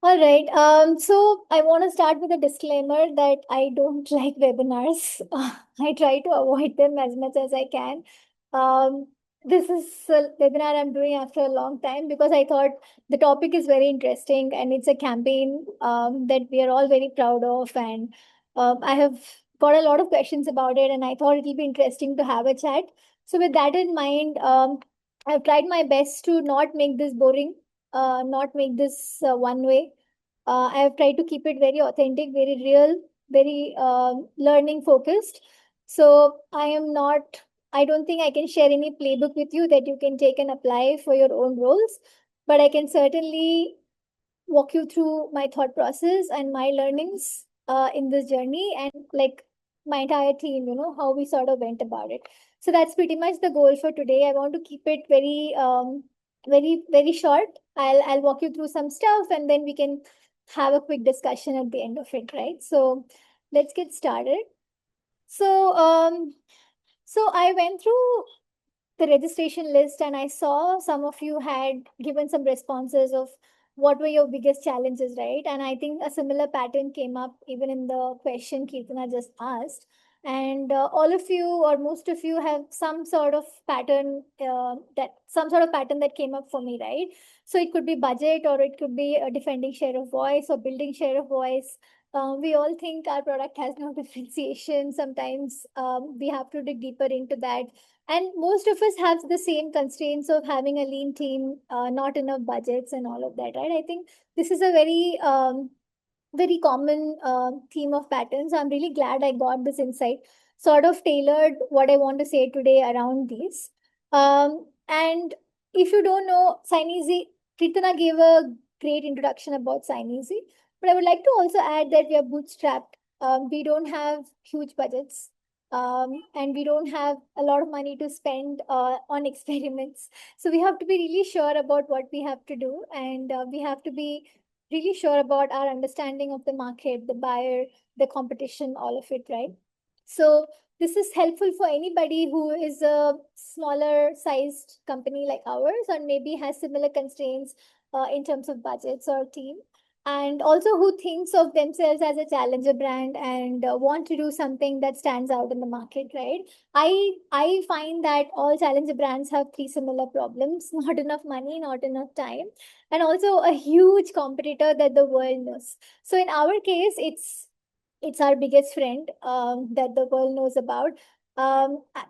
All right. So I want to start with a disclaimer that I don't like webinars. I try to avoid them as much as I can. Um, this is a webinar I'm doing after a long time because I thought the topic is very interesting and it's a campaign that we are all very proud of. And I have got a lot of questions about it, and I thought it will be interesting to have a chat. So, with that in mind, I've tried my best to not make this boring, not make this one way. I have tried to keep it very authentic, very real, very learning focused. So I don't think I can share any playbook with you that you can take and apply for your own roles, but I can certainly walk you through my thought process and my learnings in this journey, and like my entire team, how we sort of went about it. So that's pretty much the goal for today. I want to keep it very short. I'll walk you through some stuff, and then we can have a quick discussion at the end of it, right? So let's get started. So so I went through the registration list and I saw some of you had given some responses of what were your biggest challenges, right? And I think a similar pattern came up even in the question Kirtana just asked. And all of you or most of you have some sort of pattern that came up for me, right? So it could be budget, or it could be a defending share of voice, or building share of voice. We all think our product has no differentiation. Sometimes we have to dig deeper into that, and most of us have the same constraints of having a lean team, not enough budgets, and all of that, right? I think this is a very common theme of patterns. I'm really glad I got this insight, sort of tailored what I want to say today around these. And if you don't know Sineasy, Kirtana gave a great introduction about Sineasy, but I would like to also add that we are bootstrapped. We don't have huge budgets, and we don't have a lot of money to spend on experiments. So we have to be really sure about what we have to do, and we have to be really sure about our understanding of the market, the buyer, the competition, all of it, right? So this is helpful for anybody who is a smaller sized company like ours, or maybe has similar constraints in terms of budgets or team, and also who thinks of themselves as a challenger brand and want to do something that stands out in the market, right? I find that all challenger brands have three similar problems: not enough money, not enough time, and also a huge competitor that the world knows. So in our case, it's our biggest friend that the world knows about.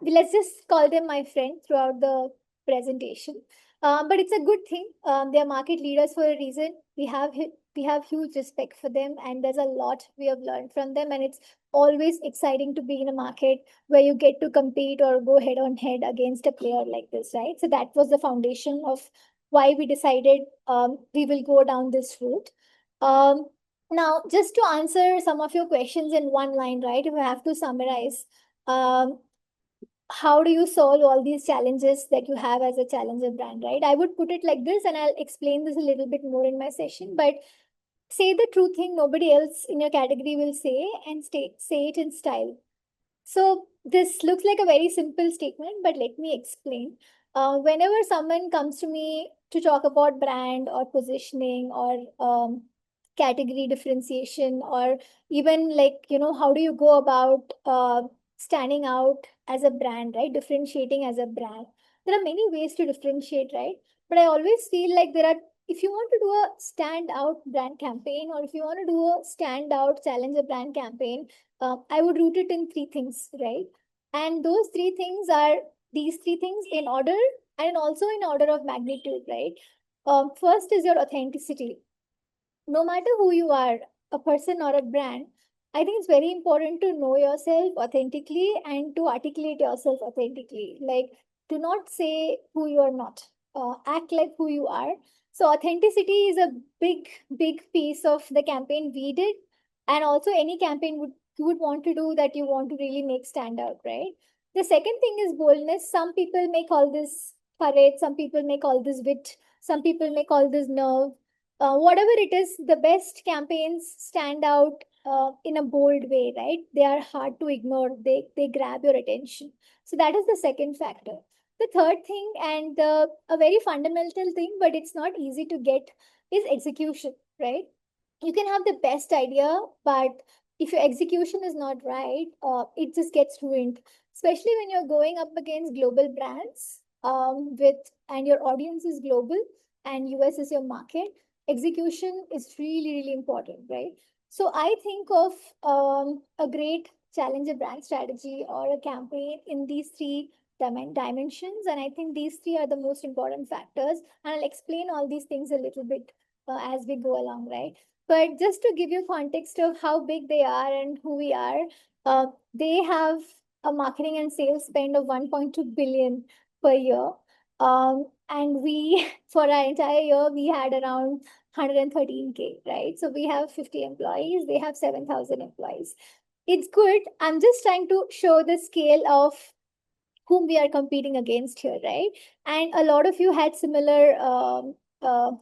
Let's just call them my friend throughout the presentation. But it's a good thing. They're market leaders for a reason. We have huge respect for them, and there's a lot we have learned from them. And it's always exciting to be in a market where you get to compete or go head on head against a player like this, right? So that was the foundation of why we decided we will go down this route. Um, Now, just to answer some of your questions in one line, right? If I have to summarize, um, how do you solve all these challenges that you have as a challenger brand, right? I would put it like this, and I'll explain this a little bit more in my session. But say the true thing nobody else in your category will say, and say it in style. So this looks like a very simple statement, but let me explain. Whenever someone comes to me to talk about brand or positioning or category differentiation, or even like, how do you go about standing out as a brand, right? Differentiating as a brand. There are many ways to differentiate, right? But I always feel like if you want to do a standout brand campaign, or if you want to do a standout challenger brand campaign, I would root it in three things, right? And those three things are these three things in order, and also in order of magnitude, right? First is your authenticity. No matter who you are, a person or a brand, I think it's very important to know yourself authentically and to articulate yourself authentically. Like, do not say who you are not, act like who you are. So, authenticity is a big piece of the campaign we did, and also any campaign you would want to do that you want to really make stand out, right? The second thing is boldness. Some people may call this courage, some people may call this wit, some people may call this nerve. Whatever it is, the best campaigns stand out in a bold way, right? They are hard to ignore. They grab your attention. So that is the second factor. The third thing, and a very fundamental thing, but it's not easy to get, is execution, right? you can have the best idea, but if your execution is not right, it just gets ruined. Especially when you're going up against global brands, and your audience is global and US is your market. Execution is really, really important, right? So I think of a great challenger brand strategy or a campaign in these three dimensions, and I think these three are the most important factors. And I'll explain all these things a little bit as we go along, right? But just to give you context of how big they are and who we are, they have a marketing and sales spend of 1.2 billion per year. And we, for our entire year, we had around 113K, right? So we have 50 employees, they have 7,000 employees. It's good. I'm just trying to show the scale of whom we are competing against here, right? And a lot of you had similar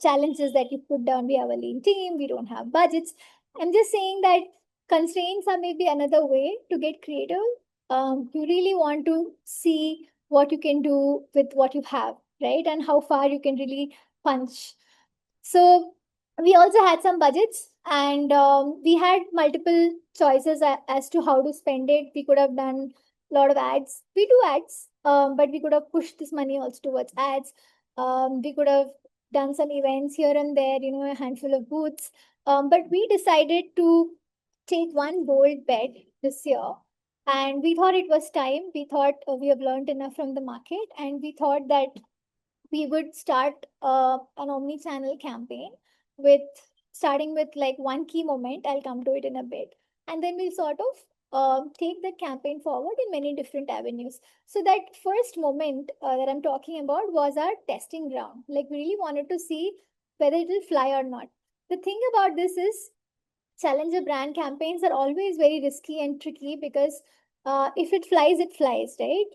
challenges that you put down. We have a lean team, we don't have budgets. I'm just saying that constraints are maybe another way to get creative. You really want to see what you can do with what you have, right? And how far you can really punch. So we also had some budgets, and we had multiple choices as to how to spend it. We could have done a lot of ads. We do ads, but we could have pushed this money also towards ads. We could have done some events here and there, a handful of booths. But we decided to take one bold bet this year. And we thought it was time. We thought we have learned enough from the market, and we thought that we would start an omni-channel campaign with starting with like one key moment. I'll come to it in a bit, and then we'll sort of take the campaign forward in many different avenues. So that first moment that I'm talking about was our testing ground. Like we really wanted to see whether it will fly or not. The thing about this is challenger brand campaigns are always very risky and tricky because if it flies, right?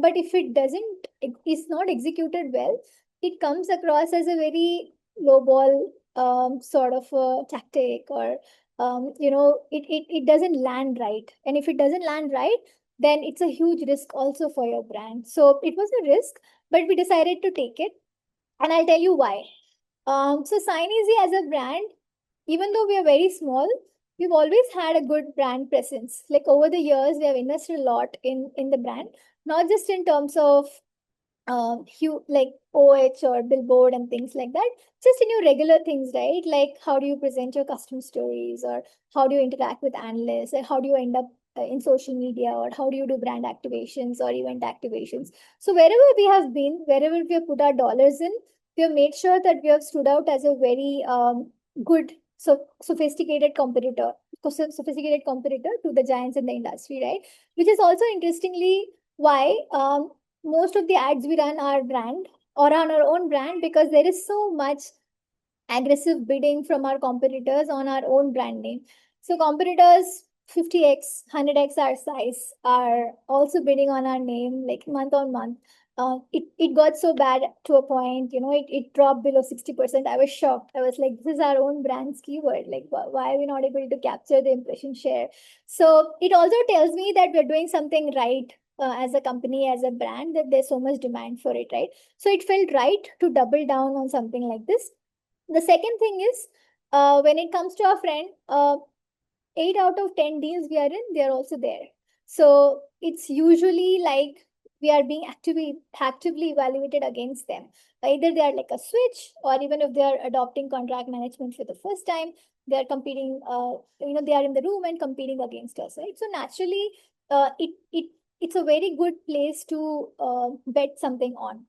But if it doesn't, it is not executed well, it comes across as a very low ball sort of a tactic, or it doesn't land right. And if it doesn't land right, then it's a huge risk also for your brand. So it was a risk, but we decided to take it, and I'll tell you why. So Sign Easy as a brand, even though we are very small, we've always had a good brand presence. Like over the years, we have invested a lot in the brand, not just in terms of like OH or billboard and things like that, just in your regular things, right? Like how do you present your custom stories, or how do you interact with analysts, or how do you end up in social media, or how do you do brand activations or event activations. So wherever we have been, wherever we have put our dollars in, we have made sure that we have stood out as a very good, sophisticated competitor, to the giants in the industry, right? Which is also interestingly why most of the ads we run are brand or on our own brand, because there is so much aggressive bidding from our competitors on our own brand name. So competitors 50x, 100x our size are also bidding on our name like month on month. It got so bad to a point, it dropped below 60%. I was shocked. I was like, this is our own brand's keyword. Like, why are we not able to capture the impression share? So it also tells me that we're doing something right as a company, as a brand, that there's so much demand for it, right? So it felt right to double down on something like this. The second thing is, when it comes to our friend, 8 out of 10 deals we are in, they are also there. So it's usually like we are being actively evaluated against them. Either they are like a switch, or even if they are adopting contract management for the first time, they are competing, they are in the room and competing against us, right? So naturally, it's a very good place to bet something on.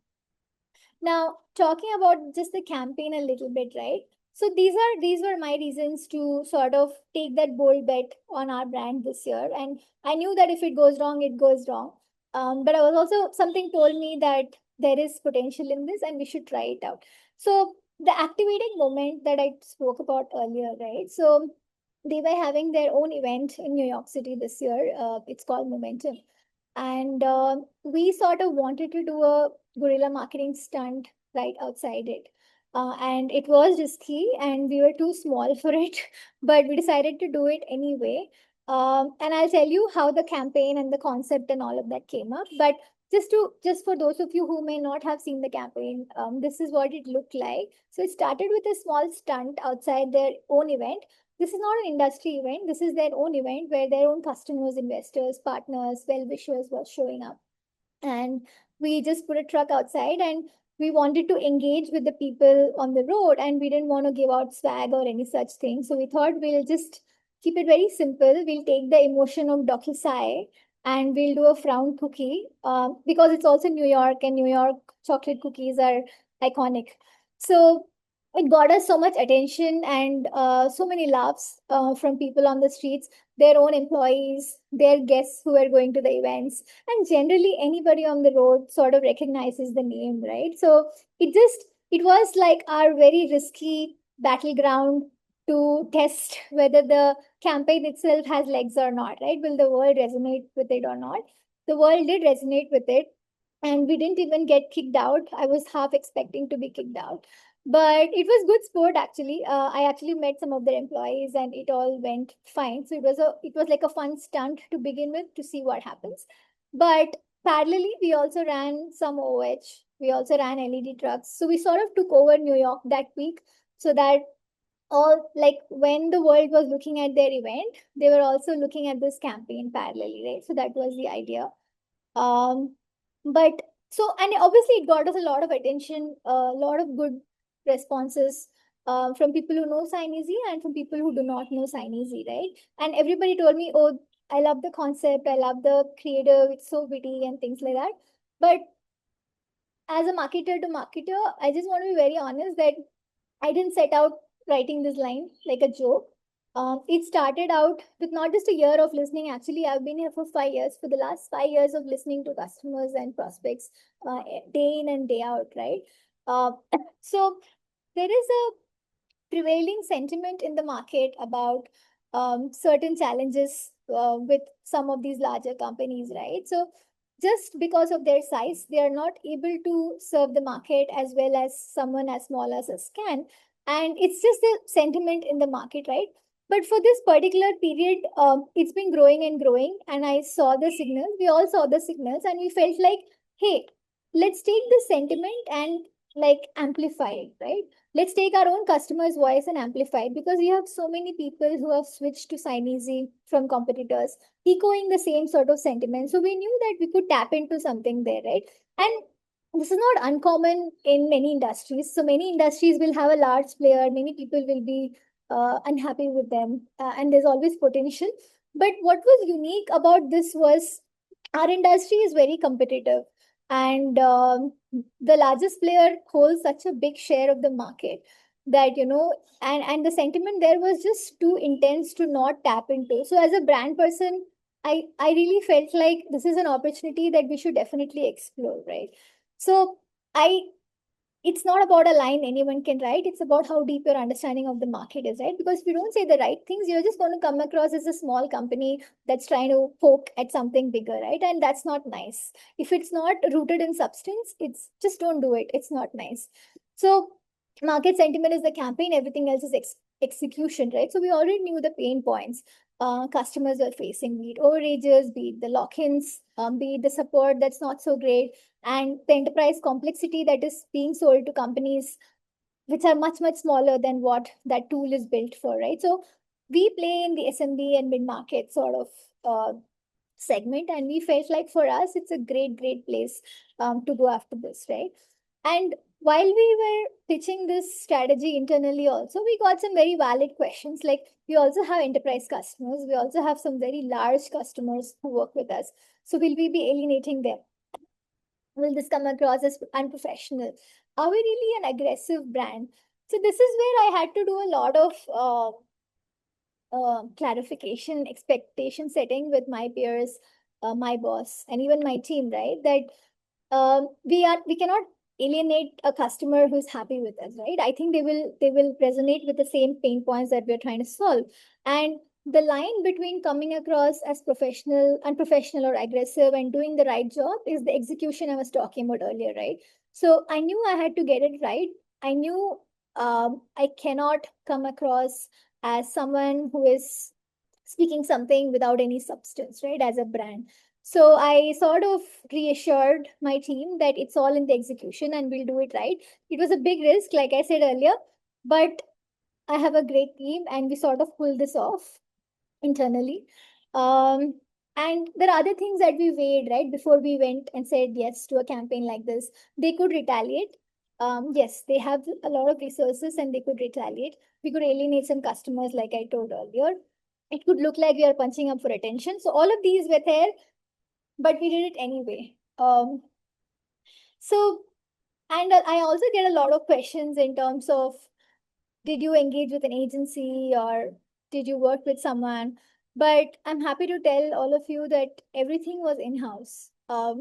Now, talking about just the campaign a little bit, right? So these were my reasons to sort of take that bold bet on our brand this year. And I knew that if it goes wrong, it goes wrong. But I was also, something told me that there is potential in this and we should try it out. So the activating moment that I spoke about earlier, right? So they were having their own event in New York City this year. It's called Momentum. And we sort of wanted to do a guerrilla marketing stunt right outside it. And it was risky and we were too small for it, but we decided to do it anyway. And I'll tell you how the campaign and the concept and all of that came up. But just for those of you who may not have seen the campaign, this is what it looked like. So it started with a small stunt outside their own event. This is not an industry event. This is their own event where their own customers, investors, partners, well-wishers were showing up. And we just put a truck outside, and we wanted to engage with the people on the road, and we didn't want to give out swag or any such thing. So we thought we'll just keep it very simple. We'll take the emotion of dokusai and we'll do a frown cookie, because it's also New York, and New York chocolate cookies are iconic. So it got us so much attention and so many laughs from people on the streets, their own employees, their guests who are going to the events, and generally anybody on the road sort of recognizes the name, right? So it was like our very risky battleground to test whether the campaign itself has legs or not, right? Will the world resonate with it or not? The world did resonate with it, and we didn't even get kicked out. I was half expecting to be kicked out, but it was good sport actually. I actually met some of their employees, and it all went fine. So it was like a fun stunt to begin with to see what happens. But parallelly, we also ran some OH. We also ran LED trucks. So we sort of took over New York that week, so that all, like, when the world was looking at their event, they were also looking at this campaign parallelly, right? So that was the idea. um, but so, and obviously it got us a lot of attention, a lot of good responses from people who know Sign Easy and from people who do not know Sign Easy, right? And everybody told me, oh, I love the concept, I love the creative, it's so witty and things like that. But as a marketer to marketer, I just want to be very honest that I didn't set out writing this line like a joke. It started out with not just a year of listening. Actually, I've been here for 5 years. For the last 5 years of listening to customers and prospects, day in and day out, right? Uh, so there is a prevailing sentiment in the market about certain challenges with some of these larger companies, right? So just because of their size, they are not able to serve the market as well as someone as small as us can. And it's just the sentiment in the market, right? But for this particular period, it's been growing and growing. And I saw the signals. We all saw the signals, and we felt like, hey, let's take this sentiment and like amplify it, right? Let's take our own customer's voice and amplify it, because we have so many people who have switched to Sign Easy from competitors, echoing the same sort of sentiment. So we knew that we could tap into something there, right? And this is not uncommon in many industries. So many industries will have a large player, many people will be unhappy with them, and there's always potential. But what was unique about this was our industry is very competitive, and the largest player holds such a big share of the market that, and the sentiment there was just too intense to not tap into. So as a brand person, I really felt like this is an opportunity that we should definitely explore, right? So I it's not about a line anyone can write. It's about how deep your understanding of the market is, right? Because if you don't say the right things, you're just going to come across as a small company that's trying to poke at something bigger, right? And that's not nice. If it's not rooted in substance, it's just don't do it. It's not nice. So market sentiment is the campaign, everything else is execution, right? So we already knew the pain points customers are facing, be it overages, be it the lock-ins, be it the support that's not so great, and the enterprise complexity that is being sold to companies which are much, much smaller than what that tool is built for, right? So we play in the SMB and mid-market sort of segment, and we felt like for us, it's a great, great place to go after this, right? And while we were pitching this strategy internally also, we got some very valid questions. Like, we also have enterprise customers. We also have some very large customers who work with us. So will we be alienating them? Will this come across as unprofessional? Are we really an aggressive brand? So this is where I had to do a lot of clarification, expectation setting with my peers, my boss, and even my team, right? That we cannot alienate a customer who's happy with us, right? I think they will resonate with the same pain points that we're trying to solve. And the line between coming across as professional, unprofessional, or aggressive and doing the right job is the execution I was talking about earlier, right? So I knew I had to get it right. I knew I cannot come across as someone who is speaking something without any substance, right? As a brand. So I sort of reassured my team that it's all in the execution and we'll do it right. It was a big risk, like I said earlier, but I have a great team and we sort of pulled this off internally. Um, and there are other things that we weighed, right, before we went and said yes to a campaign like this. They could retaliate. Yes, they have a lot of resources and they could retaliate. We could alienate some customers, like I told earlier. It could look like we are punching up for attention. So all of these were there, but we did it anyway. So, and I also get a lot of questions in terms of, did you engage with an agency or did you work with someone? But I'm happy to tell all of you that everything was in-house.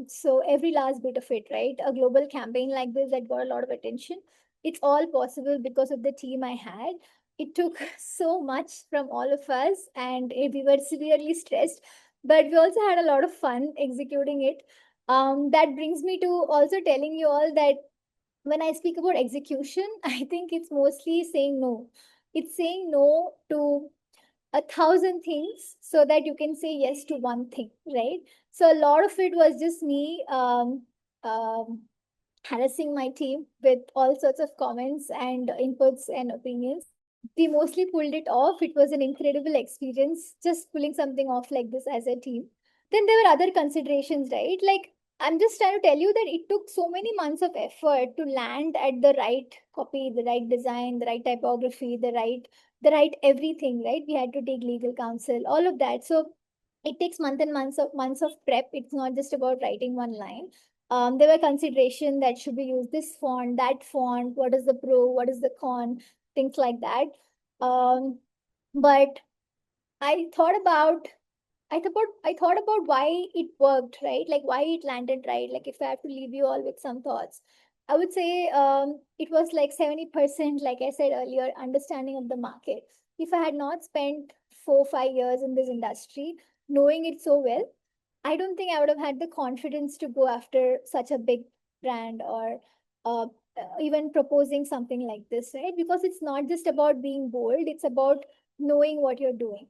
So every last bit of it, right? A global campaign like this that got a lot of attention, it's all possible because of the team I had. It took so much from all of us, and we were severely stressed, but we also had a lot of fun executing it. That brings me to also telling you all that when I speak about execution, I think it's mostly saying no. It's saying no to 1,000 things so that you can say yes to one thing, right? So a lot of it was just me um, harassing my team with all sorts of comments and inputs and opinions. We mostly pulled it off. It was an incredible experience just pulling something off like this as a team. Then there were other considerations, right? Like, I'm just trying to tell you that it took so many months of effort to land at the right copy, the right design, the right typography, the right everything, right? We had to take legal counsel, all of that. So it takes months and months of prep. It's not just about writing one line. There were consideration that should we use this font, that font, what is the pro, what is the con, things like that. But I thought about I thought about why it worked, right? Like why it landed right. Like if I have to leave you all with some thoughts, I would say it was like 70%, like I said earlier, understanding of the market. If I had not spent 4 5 years in this industry, knowing it so well, I don't think I would have had the confidence to go after such a big brand or even proposing something like this, right? Because it's not just about being bold, it's about knowing what you're doing.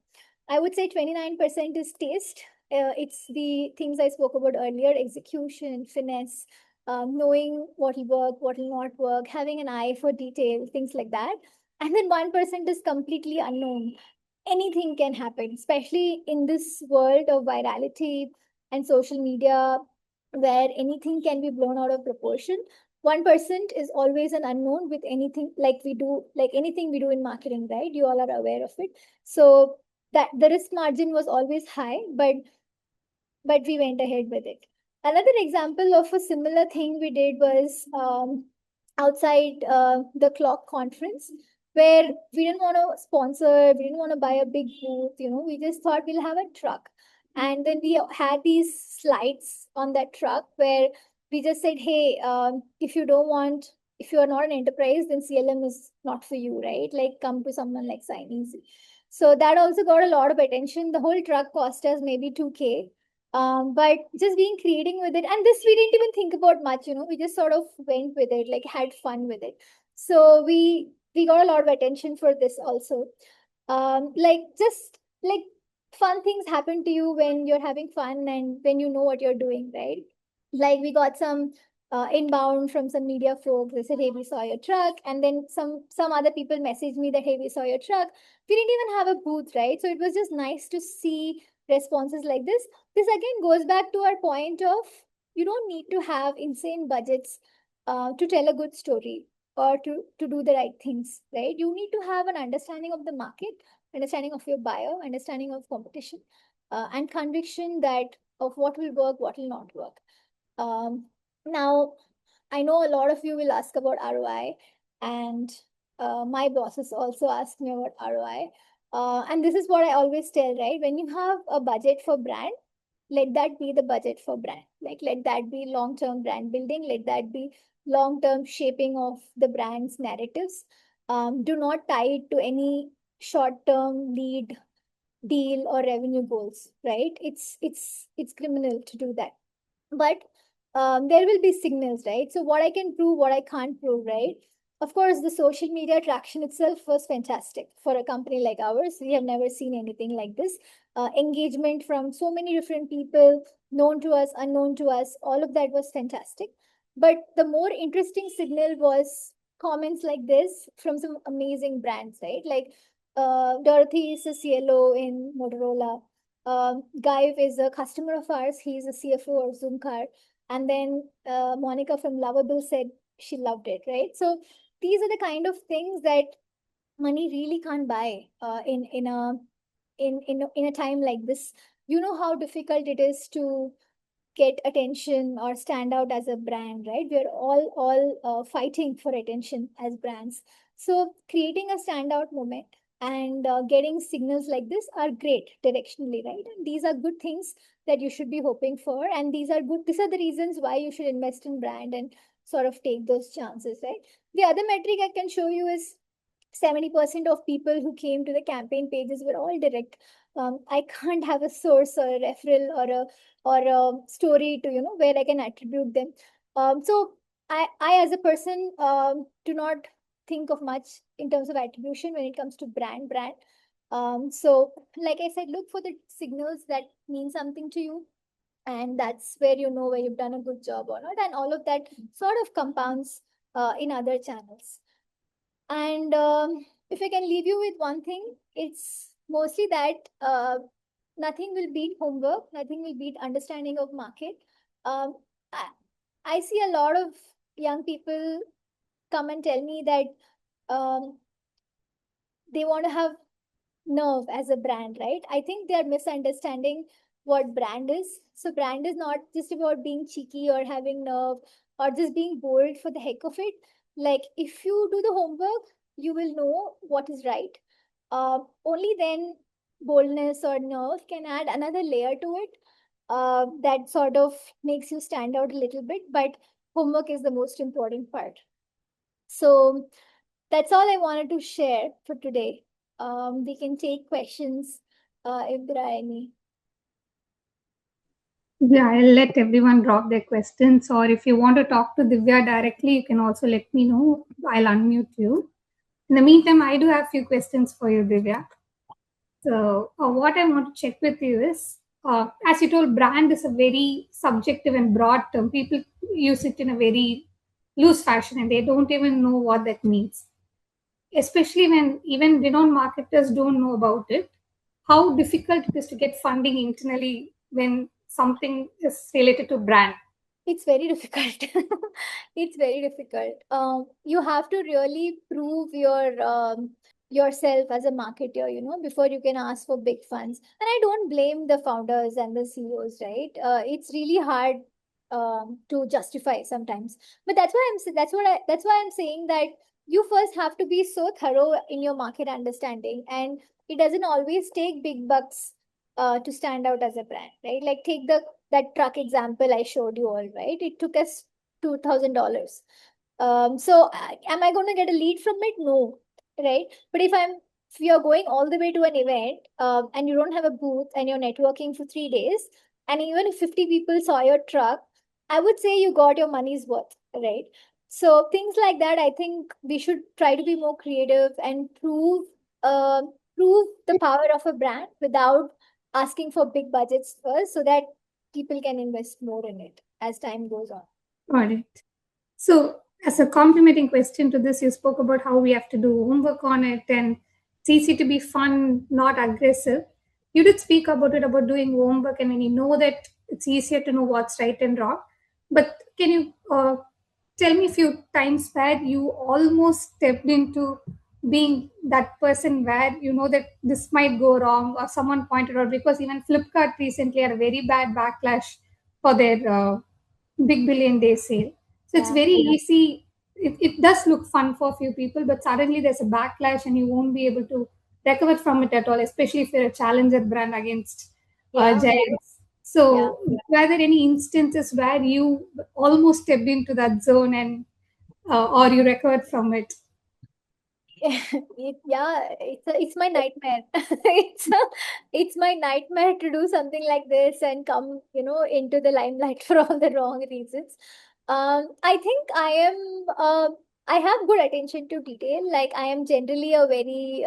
I would say 29% is taste. It's the things I spoke about earlier: execution, finesse, knowing what will work, what will not work, having an eye for detail, things like that. And then 1% is completely unknown. Anything can happen, especially in this world of virality and social media where anything can be blown out of proportion. 1% is always an unknown with anything like we do, like anything we do in marketing, right? You all are aware of it. So that the risk margin was always high, but we went ahead with it. Another example of a similar thing we did was outside the clock conference, where we didn't want to sponsor, we didn't want to buy a big booth, we just thought we'll have a truck. And then we had these slides on that truck where we just said, hey, if you are not an enterprise, then CLM is not for you, right? Like come to someone like Sign Easy. So that also got a lot of attention. The whole truck cost us maybe 2K, but just being creating with it, and this we didn't even think about much, we just sort of went with it, like had fun with it. So we got a lot of attention for this also. Like just like fun things happen to you when you're having fun and when you know what you're doing, right? Like we got some inbound from some media folks. They said, hey, we saw your truck. And then some other people messaged me that, hey, we saw your truck. We didn't even have a booth, right? So it was just nice to see responses like this. This again goes back to our point of, you don't need to have insane budgets to tell a good story or to do the right things, right? You need to have an understanding of the market, understanding of your buyer, understanding of competition, and conviction that of what will work, what will not work. Now, I know a lot of you will ask about ROI, and my bosses also ask me about ROI. And this is what I always tell, right? When you have a budget for brand, let that be the budget for brand. Like, let that be long term brand building, let that be long term shaping of the brand's narratives. Do not tie it to any short term lead deal or revenue goals, right? It's criminal to do that. But there will be signals, right? So what I can prove, what I can't prove, right? Of course, the social media traction itself was fantastic for a company like ours. We have never seen anything like this. Engagement from so many different people, known to us, unknown to us, all of that was fantastic. But the more interesting signal was comments like this from some amazing brands, right? Like Dorothy is a CLO in Motorola. Guy is a customer of ours. He's a CFO of Zoomcar. And then Monica from Lovable said she loved it, right? So these are the kind of things that money really can't buy in a time like this. You know how difficult it is to get attention or stand out as a brand, right? We're all fighting for attention as brands. So creating a standout moment and getting signals like this are great directionally, right? And these are good things that you should be hoping for, and these are the reasons why you should invest in brand and sort of take those chances, right? The other metric I can show you is 70% of people who came to the campaign pages were all direct. I can't have a source or a referral or a story to, where I can attribute them. So I as a person do not think of much in terms of attribution when it comes to brand. So like I said, look for the signals that mean something to you, and that's where you know where you've done a good job or not, and all of that sort of compounds in other channels. And if I can leave you with one thing, it's mostly that nothing will beat homework, nothing will beat understanding of market. Um, I, I see a lot of young people come and tell me that they want to have nerve as a brand, right? I think they are misunderstanding what brand is. So, brand is not just about being cheeky or having nerve or just being bold for the heck of it. Like, if you do the homework, you will know what is right. Only then boldness or nerve can add another layer to it that sort of makes you stand out a little bit. But homework is the most important part. So, that's all I wanted to share for today. We can take questions if there are any. Yeah, I'll let everyone drop their questions, or if you want to talk to Divya directly, you can also let me know. I'll unmute you. In the meantime, I do have few questions for you, Divya. So, what I want to check with you is, as you told, brand is a very subjective and broad term. People use it in a very loose fashion, and they don't even know what that means. Especially when even renowned marketers don't know about it. How difficult it is to get funding internally when something is related to brand. It's very difficult. It's very difficult. You have to really prove yourself as a marketer, before you can ask for big funds. And I don't blame the founders and the CEOs, right? It's really hard to justify sometimes. But that's why I'm saying that you first have to be so thorough in your market understanding, and it doesn't always take big bucks to stand out as a brand, right? Like take that truck example I showed you all, right? It took us $2,000. Am I going to get a lead from it? No, right? But if you're going all the way to an event and you don't have a booth and you're networking for 3 days, and even if 50 people saw your truck, I would say you got your money's worth, right? So things like that, I think we should try to be more creative and prove the power of a brand without asking for big budgets first, so that people can invest more in it as time goes on. Got it. So, as a complementing question to this, you spoke about how we have to do homework on it and it's easy to be fun, not aggressive. You did speak about it, about doing homework, and when you know that it's easier to know what's right and wrong. But can you tell me a few times where you almost stepped into being that person where you know that this might go wrong, or someone pointed out? Because even Flipkart recently had a very bad backlash for their big billion day sale. So it's Yeah. very easy. It does look fun for a few people, but suddenly there's a backlash and you won't be able to recover from it at all, especially if you're a challenger brand against Yeah. giants. Yeah. So, were there any instances where you almost stepped into that zone and or you recovered from it? It's my nightmare. It's my nightmare to do something like this and come, into the limelight for all the wrong reasons. I think I have good attention to detail. Like I am generally a very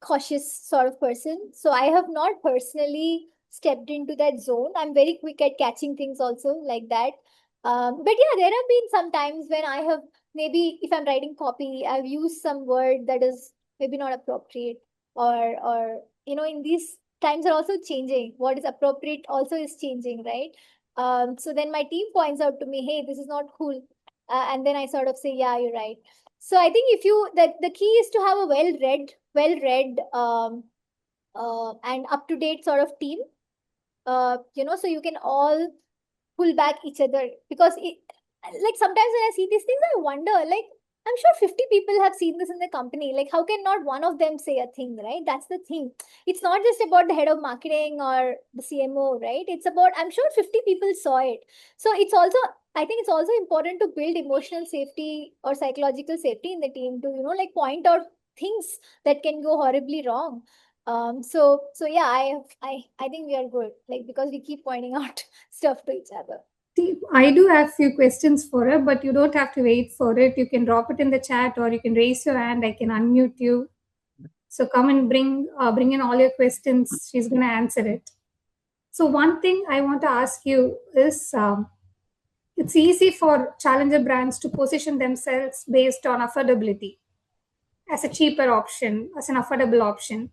cautious sort of person. So I have not personally stepped into that zone. I'm very quick at catching things also like that. But yeah, there have been some times when I have, maybe if I'm writing copy, I've used some word that is maybe not appropriate, or in these times are also changing. What is appropriate also is changing, right? So then my team points out to me, hey, this is not cool. And then I sort of say, yeah, you're right. So I think if you that the key is to have a well read and up to date sort of team, so you can all pull back each other, because like sometimes when I see these things, I wonder, like, I'm sure 50 people have seen this in the company. Like, how can not one of them say a thing, right? That's the thing. It's not just about the head of marketing or the CMO, right? It's about, I'm sure 50 people saw it. So I think it's also important to build emotional safety or psychological safety in the team to, like, point out things that can go horribly wrong. So yeah, I think we are good, like, because we keep pointing out stuff to each other. See, I do have few questions for her, but you don't have to wait for it. You can drop it in the chat or you can raise your hand. I can unmute you. So come and bring in all your questions. She's going to answer it. So one thing I want to ask you is, it's easy for challenger brands to position themselves based on affordability as a cheaper option, as an affordable option.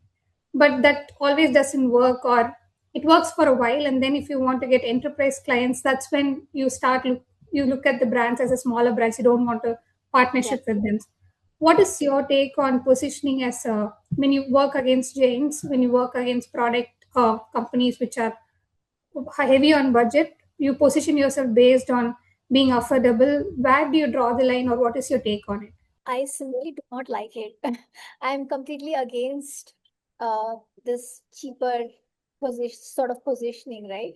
But that always doesn't work, or it works for a while. And then if you want to get enterprise clients, that's when you look at the brands as a smaller brands. You don't want a Yeah. partnership with them. What is your take on positioning as a, when you work against giants, when you work against product companies which are heavy on budget, you position yourself based on being affordable? Where do you draw the line, or what is your take on it? I simply do not like it. I'm completely against uh, this cheaper sort of positioning, right?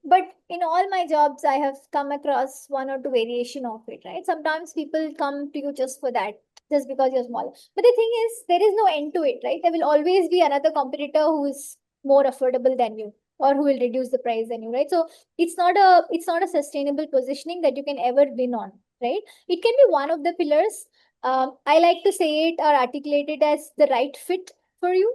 But in all my jobs, I have come across one or two variation of it, right? Sometimes people come to you just for that, just because you're small. But the thing is, there is no end to it, right? There will always be another competitor who is more affordable than you, or who will reduce the price than you, right? So it's not a sustainable positioning that you can ever win on, right? It can be one of the pillars. I like to say it or articulate it as the right fit for you,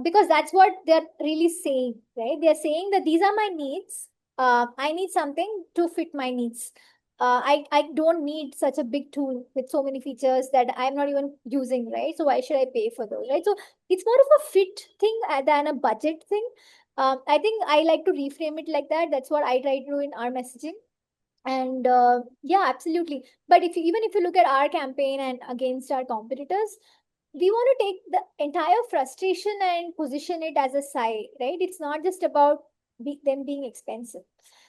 because that's what they're really saying, right? They're saying that these are my needs. I need something to fit my needs. I don't need such a big tool with so many features that I'm not even using, right? So why should I pay for those, right? So it's more of a fit thing than a budget thing. I think I like to reframe it like that. That's what I try to do in our messaging. And yeah, absolutely. But even if you look at our campaign and against our competitors, we want to take the entire frustration and position it as a side, right? It's not just about them being expensive.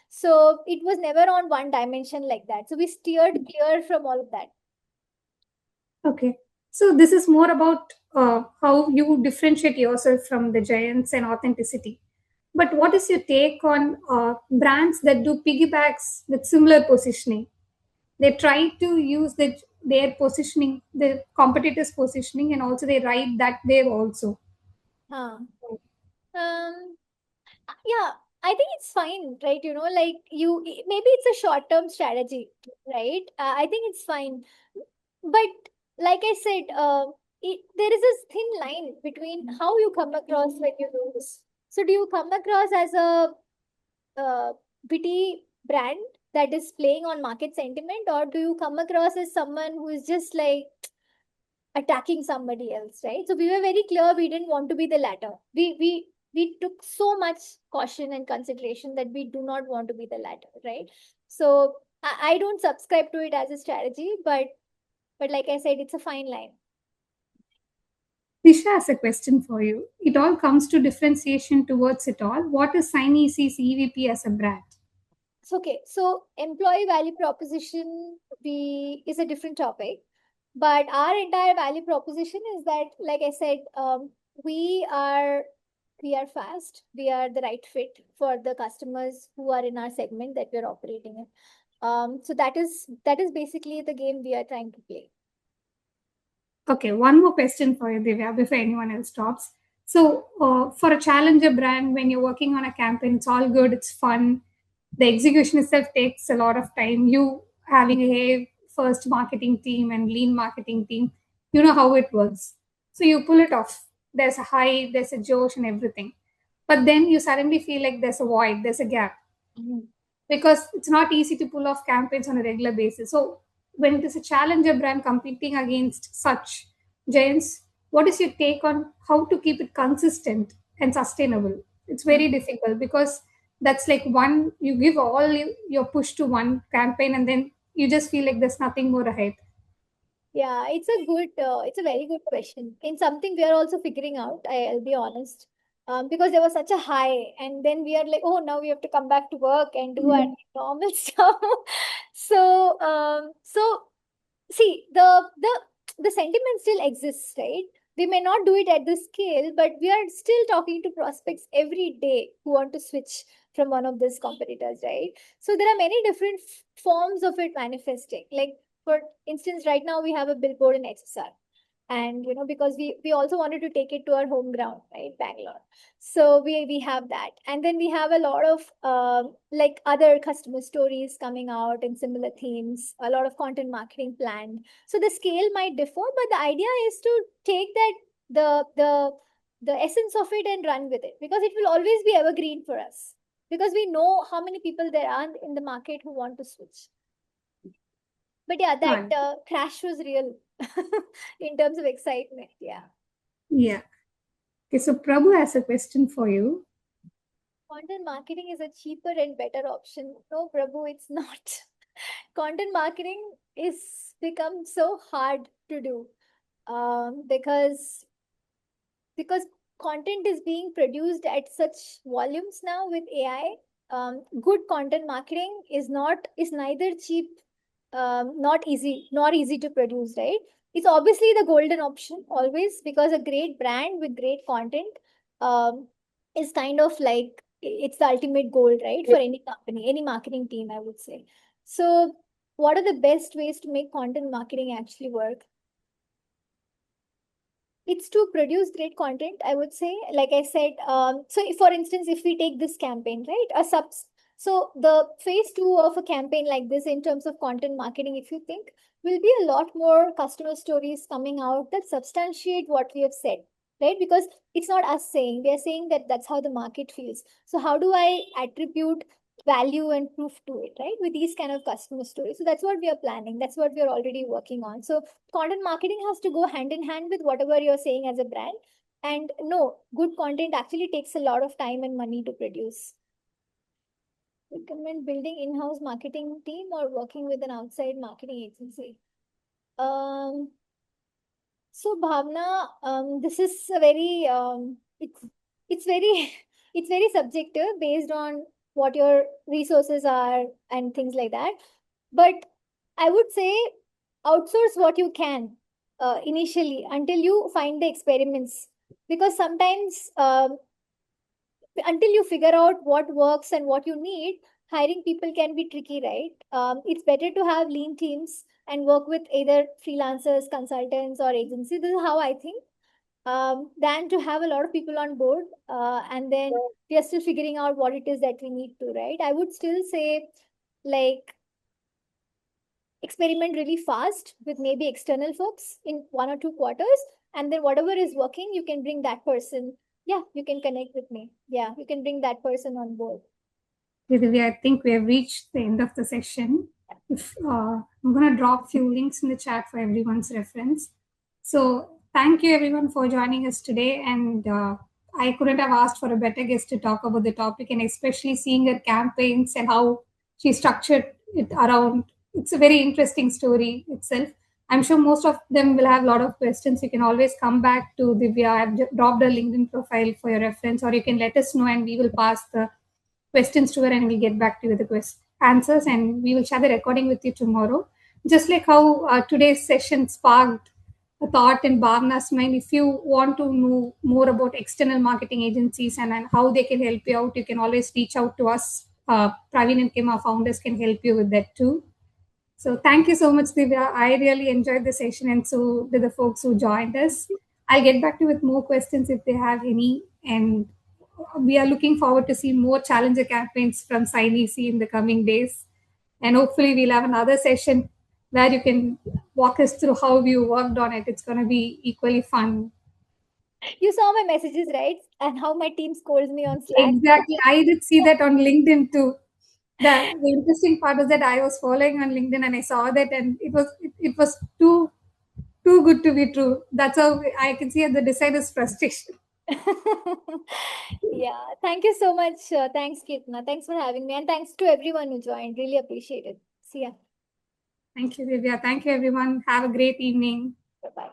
So it was never on one dimension like that. So we steered clear from all of that. Okay. So this is more about how you differentiate yourself from the giants and authenticity. But what is your take on brands that do piggybacks with similar positioning? They try to use their positioning, the competitors' positioning, and also they ride that wave also. Huh. Um, yeah, I think it's fine, right? Like, maybe it's a short-term strategy, right? I think it's fine. But like I said, there is this thin line between how you come across when you do this. So do you come across as a witty brand that is playing on market sentiment, or do you come across as someone who is just like attacking somebody else, right? So we were very clear we didn't want to be the latter. We took so much caution and consideration that we do not want to be the latter, right? So I don't subscribe to it as a strategy, but like I said, it's a fine line. Disha has a question for you. It all comes to differentiation towards it all. What is Signeasy's EVP as a brand? Okay, so employee value proposition we is a different topic, but our entire value proposition is that, like I said, we are we are fast. We are the right fit for the customers who are in our segment that we're operating in. So that is basically the game we are trying to play. Okay, one more question for you, Divya, before anyone else stops. So, for a challenger brand, when you're working on a campaign, it's all good, it's fun. The execution itself takes a lot of time. You having a first marketing team and lean marketing team, you know how it works. So, you pull it off. There's a high, there's a Josh and everything. but then you suddenly feel like there's a void, there's a gap, because it's not easy to pull off campaigns on a regular basis. So when it is a challenger brand competing against such giants, what is your take on how to keep it consistent and sustainable? It's very difficult, because that's like one, you give all your push to one campaign and then you just feel like there's nothing more ahead. Yeah, it's a very good question. In something we are also figuring out, I'll be honest. Because there was such a high, and then we are like, oh, now we have to come back to work and do our Yeah. normal stuff. So see, the sentiment still exists, right? We may not do it at this scale, but we are still talking to prospects every day who want to switch from one of these competitors, right? So there are many different forms of it manifesting. Like for instance, right now we have a billboard in HSR, and because we also wanted to take it to our home ground, right, Bangalore. So we have that, and then we have a lot of like other customer stories coming out in similar themes, a lot of content marketing planned. So the scale might differ, but the idea is to take that, the essence of it, and run with it, because it will always be evergreen for us, because we know how many people there are in the market who want to switch. But yeah, that Right. crash was real in terms of excitement. Yeah. Yeah. Okay, so Prabhu has a question for you. Content marketing is a cheaper and better option. No, Prabhu, it's not. Content marketing is become so hard to do, because content is being produced at such volumes now with AI. Good content marketing is neither cheap, not easy, nor easy to produce, right? It's obviously the golden option always, because a great brand with great content um, is kind of like it's the ultimate goal, right, for any company, any marketing team, I would say. So what are the best ways to make content marketing actually work? It's to produce great content, I would say. Like I said, so if, for instance, if we take this campaign, right, a subs so the phase two of a campaign like this in terms of content marketing, if you think, will be a lot more customer stories coming out that substantiate what we have said, right? Because it's not us saying, we are saying that that's how the market feels. So how do I attribute value and proof to it, right, with these kind of customer stories? So that's what we are planning, that's what we are already working on. So content marketing has to go hand in hand with whatever you're saying as a brand. And no, good content actually takes a lot of time and money to produce. Recommend building in-house marketing team or working with an outside marketing agency. Um, so Bhavna, this is a very it's very it's very subjective based on what your resources are and things like that. But I would say outsource what you can initially until you find the experiments, because sometimes until you figure out what works and what you need, hiring people can be tricky, right? It's better to have lean teams and work with either freelancers, consultants, or agencies. This is how I think, than to have a lot of people on board, and then we are still figuring out what it is that we need to, right? I would still say, like, experiment really fast with maybe external folks in 1 or 2 quarters, and then whatever is working, you can bring that person. Yeah, you can connect with me. Yeah, you can bring that person on board. I think we have reached the end of the session. If I'm going to drop few links in the chat for everyone's reference. So thank you everyone for joining us today. And I couldn't have asked for a better guest to talk about the topic, and especially seeing her campaigns and how she structured it around. It's a very interesting story itself. I'm sure most of them will have a lot of questions. You can always come back to Divya. I've dropped her LinkedIn profile for your reference, or you can let us know and we will pass the questions to her and we'll get back to you with the answers, and we will share the recording with you tomorrow. Just like how today's session sparked a thought in Bhavna's mind, if you want to know more about external marketing agencies and how they can help you out, you can always reach out to us. Praveen and Kim, our founders, can help you with that too. So thank you so much, Divya. I really enjoyed the session, and so did the folks who joined us. I'll get back to you with more questions if they have any. And we are looking forward to see more challenger campaigns from Sinec in the coming days. And hopefully we'll have another session where you can walk us through how you worked on it. It's going to be equally fun. You saw my messages, right? And how my team scolds me on Slack. Exactly. I did see that on LinkedIn too. The interesting part was that I was following on LinkedIn and I saw that, and it was too good to be true. That's how I can see the designer's frustration. Yeah, thank you so much. Thanks, Kirtana. Thanks for having me. And thanks to everyone who joined. Really appreciate it. See ya. Thank you, Divya. Thank you, everyone. Have a great evening. Bye bye.